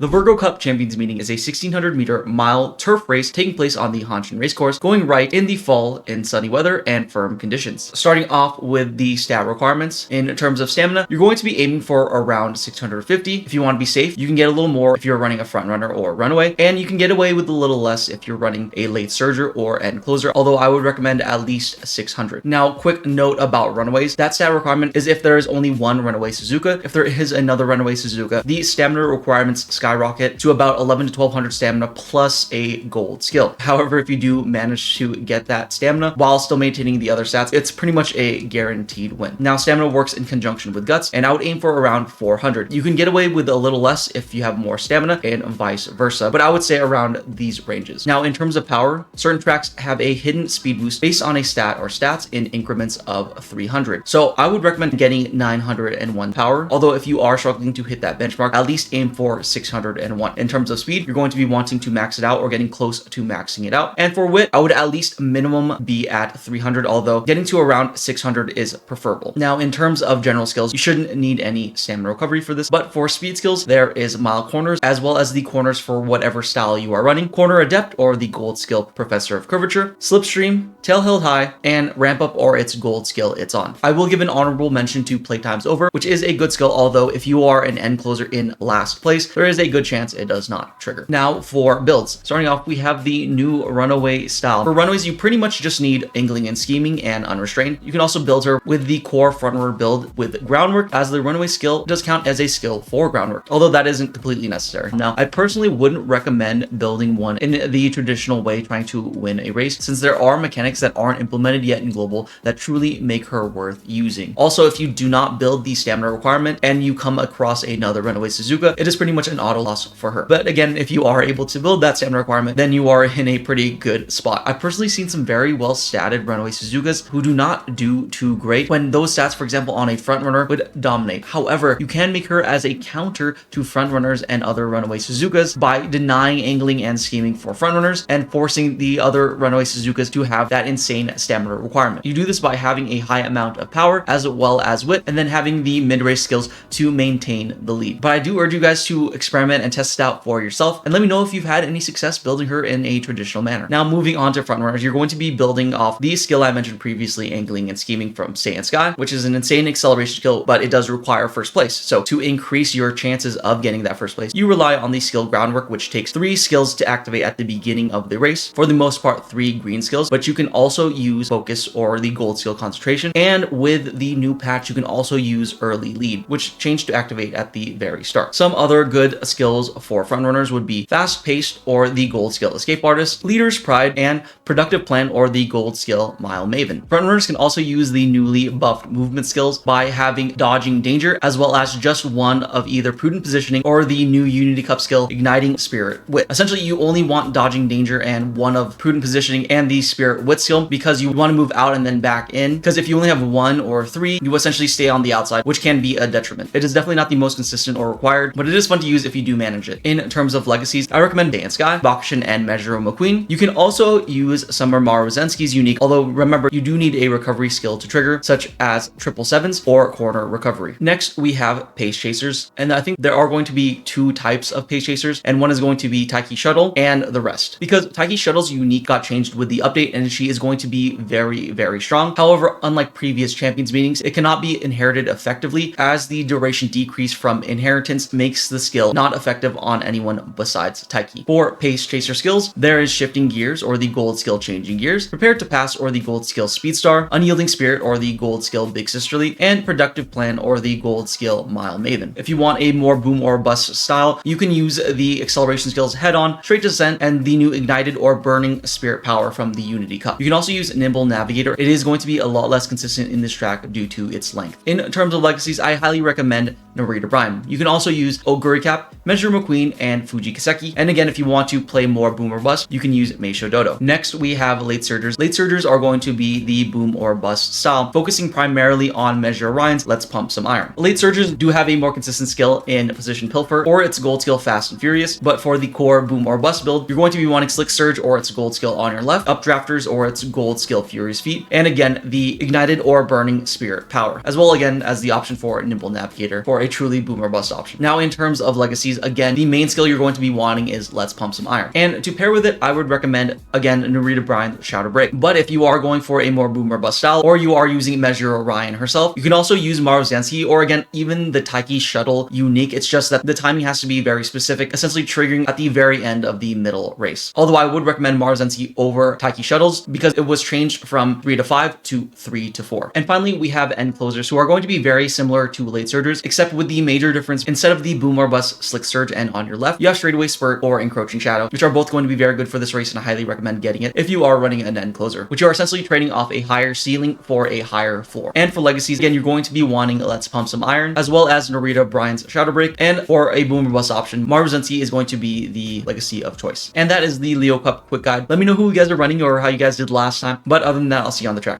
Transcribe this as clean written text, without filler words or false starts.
The Virgo Cup Champions Meeting is a 1600-meter mile turf race taking place on the Hanshin Racecourse, going right in the fall in sunny weather and firm conditions. Starting off with the stat requirements, in terms of stamina, you're going to be aiming for around 650. If you want to be safe, you can get a little more if you're running a front runner or runaway, and you can get away with a little less if you're running a late surger or end closer, although I would recommend at least 600. Now, quick note about runaways. That stat requirement is if there is only one runaway Suzuka. If there is another runaway Suzuka, the stamina requirements skyrocket to about 11 to 1200 stamina plus a gold skill. However, if you do manage to get that stamina while still maintaining the other stats, it's pretty much a guaranteed win. Now, stamina works in conjunction with guts, and I would aim for around 400. You can get away with a little less if you have more stamina and vice versa, but I would say around these ranges. Now, in terms of power, certain tracks have a hidden speed boost based on a stat or stats in increments of 300. So I would recommend getting 901 power, although if you are struggling to hit that benchmark, at least aim for 601. In terms of speed, you're going to be wanting to max it out or getting close to maxing it out. And for wit, I would at least minimum be at 300, although getting to around 600 is preferable. Now, in terms of general skills, you shouldn't need any stamina recovery for this, but for speed skills, there is mile corners, as well as the corners for whatever style you are running, corner adept or the gold skill professor of curvature, slipstream, tail held high, and ramp up or its gold skill it's on. I will give an honorable mention to playtimes over, which is a good skill, although if you are an end closer in last place, there is a good chance it does not trigger. Now for builds. Starting off, we have the new runaway style. For runaways, you pretty much just need angling and scheming and unrestrained. You can also build her with the core front runner build with groundwork, as the runaway skill does count as a skill for groundwork, although that isn't completely necessary. Now, I personally wouldn't recommend building one in the traditional way trying to win a race, since there are mechanics that aren't implemented yet in global that truly make her worth using. Also, if you do not build the stamina requirement and you come across another runaway Suzuka, it is pretty much an auto loss for her. But again, if you are able to build that stamina requirement, then you are in a pretty good spot. I've personally seen some very well statted runaway Suzukas who do not do too great when those stats, for example, on a front runner would dominate. However, you can make her as a counter to front runners and other runaway Suzukas by denying angling and scheming for front runners and forcing the other runaway Suzukas to have that insane stamina requirement. You do this by having a high amount of power as well as wit, and then having the mid-race skills to maintain the lead. But I do urge you guys to experiment and test it out for yourself, and let me know if you've had any success building her in a traditional manner. Now, moving on to front runners, you're going to be building off the skill I mentioned previously, angling and scheming from Stay and Sky, which is an insane acceleration skill, but it does require first place. So to increase your chances of getting that first place, you rely on the skill groundwork, which takes 3 skills to activate at the beginning of the race. For the most part, 3 green skills, but you can also use focus or the gold skill concentration. And with the new patch, you can also use early lead, which changed to activate at the very start. Some other good skills for frontrunners would be fast paced or the gold skill escape artist, leader's pride, and productive plan or the gold skill mile maven. Frontrunners can also use the newly buffed movement skills by having dodging danger, as well as just one of either prudent positioning or the new Unity Cup skill igniting spirit wit. Essentially, you only want dodging danger and one of prudent positioning and the spirit wit skill because you want to move out and then back in, because if you only have 1 or 3, you essentially stay on the outside, which can be a detriment. It is definitely not the most consistent or required, but it is fun to use if you do manage it. In terms of legacies, I recommend Day and Sky, Bakushin, and Measure McQueen. You can also use Summer Maruzensky's unique, although remember, you do need a recovery skill to trigger, such as 777s or corner recovery. Next, we have Pace Chasers, and I think there are going to be 2 types of Pace Chasers, and one is going to be Taiki Shuttle and the rest, because Taiki Shuttle's unique got changed with the update, and she is going to be very, very strong. However, unlike previous champions meetings, it cannot be inherited effectively, as the duration decrease from inheritance makes the skill not effective on anyone besides Taiki. For Pace Chaser skills, there is Shifting Gears or the gold skill Changing Gears, Prepared to Pass or the gold skill Speedstar, Unyielding Spirit or the gold skill Big Sisterly, and Productive Plan or the gold skill Mile Maven. If you want a more boom or bust style, you can use the acceleration skills Head On, Straight Descent, and the new Ignited or Burning Spirit Power from the Unity Cup. You can also use Nimble Navigator. It is going to be a lot less consistent in this track due to its length. In terms of legacies, I highly recommend Narita Prime. You can also use Oguri Cap, Measure McQueen, and Fuji Kiseki. And again, if you want to play more boom or bust, you can use Meisho Dodo. Next, we have Late Surgers. Late Surgers are going to be the boom or bust style, focusing primarily on Measure Orion's Let's Pump Some Iron. Late Surgers do have a more consistent skill in Position Pilfer or its gold skill Fast and Furious, but for the core boom or bust build, you're going to be wanting Slick Surge or its gold skill On Your Left, Updrafters or its gold skill Furious Feet, and again, the Ignited or Burning Spirit Power, as well again as the option for Nimble Navigator for a truly boom or bust option. Now, in terms of legacies, legacies, again, the main skill you're going to be wanting is Let's Pump Some Iron. And to pair with it, I would recommend, again, Narita Brian's Shadow Break. But if you are going for a more boomer bust style, or you are using Measure Orion herself, you can also use Maru Zenshi, or again, even the Taiki Shuttle unique. It's just that the timing has to be very specific, essentially triggering at the very end of the middle race. Although I would recommend Maru Zenshi over Taiki Shuttles because it was changed from 3 to 5 to 3 to 4. And finally, we have end closers who are going to be very similar to late surgers, except with the major difference, instead of the boom or bust slick surge and on your left, you have straightaway spurt or encroaching shadow, which are both going to be very good for this race, and I highly recommend getting it if you are running an end closer, which you are essentially trading off a higher ceiling for a higher floor. And for legacies, again, you're going to be wanting Let's Pump Some Iron, as well as Narita Brian's Shadow Break, and for a boom or bust option, Maru Zenshi is going to be the legacy of choice. And that is the Leo Cup quick guide. Let me know who you guys are running or how you guys did last time, but other than that, I'll see you on the track.